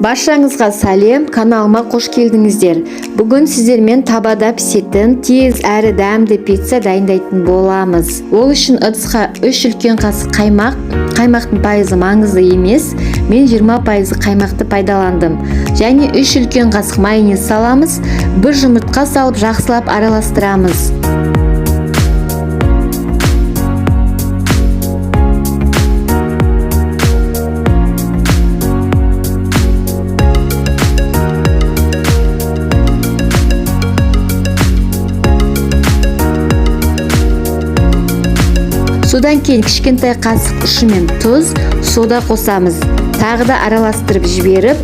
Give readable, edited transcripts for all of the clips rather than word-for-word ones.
Баршаңызға сәлем, каналыма қош келдіңіздер. Бүгін сіздермен табада пісетін, тез әрі дәмді пицца дайындайтын боламыз. Ол үшін ыдысқа 3 үлкен қасық қаймақ, қаймақтың пайызы маңызды емес, мен 20% қаймақты пайдаландым. Және 3 үлкен қасық майонез саламыз, 1 жұмыртқа салып жақсылап араластырамыз. Содан кейін кішкентай қасық ұшымен тұз, сода қосамыз. Тағы да араластырып жіберіп,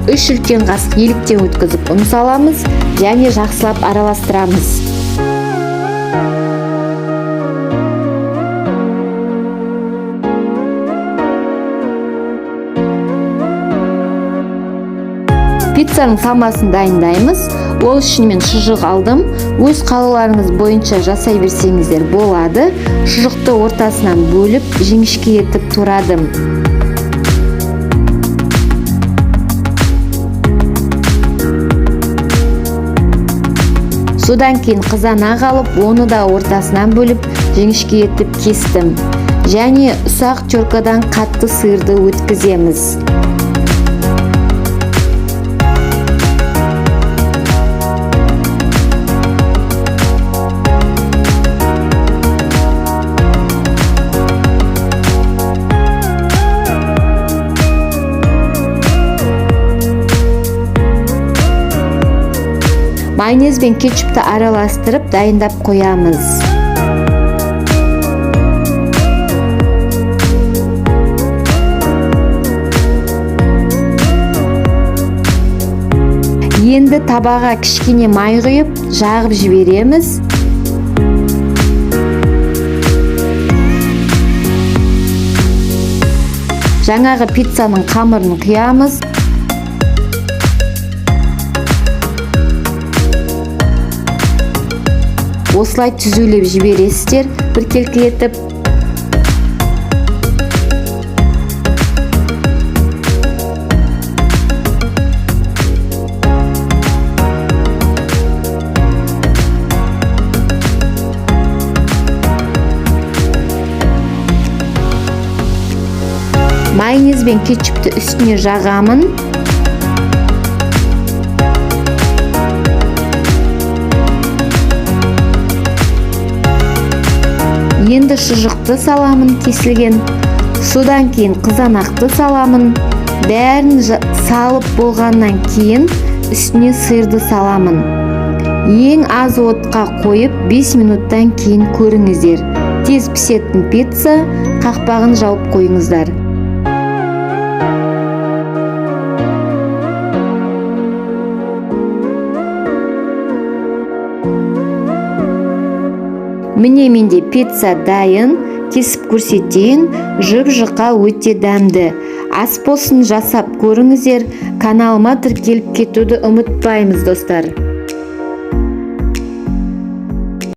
3 үлкен қасық еліктен өткізіп ұн саламыз және жақсылап араластырамыз. Пиццаның самасын дайындаймыз. Ол үшін мен шұжық алдым. Өз қалауларыңыз бойынша жасай берсеңіздер болады. Шұжықты ортасынан бөліп, жіңішке етіп турадым. Содан кейін қызанақ алып, оны да ортасынан бөліп, жіңішке етіп кестім. Және ұсақ теркадан қатты сырды өткіземіз. Майонез бен кетчупты араластырып дайындап қоямыз. Енді табаға кішкене май құйып, жағып жібереміз. Жаңағы пиццаның қамырын құямыз. Осылай түзулеп жібересіздер, біркелкі етіп. Майонез бен кетчупты үстіне жағамын. Енді шұжықты саламын кесілген. Содан кейін қызанақты саламын. Бәрін салып болғаннан кейін үстіне сырды саламын. Ең аз отқа қойып 5 минуттан кейін көріңіздер. Тез пісетін пицца, қақпағын жауып қойыңыздар. Міне менде пицца дайын, кесіп көрсетейін, жұп-жұқа өте дәмді. Ас болсын жасап көріңіздер, каналыма тіркеліп кетуді ұмытпаймыз достар.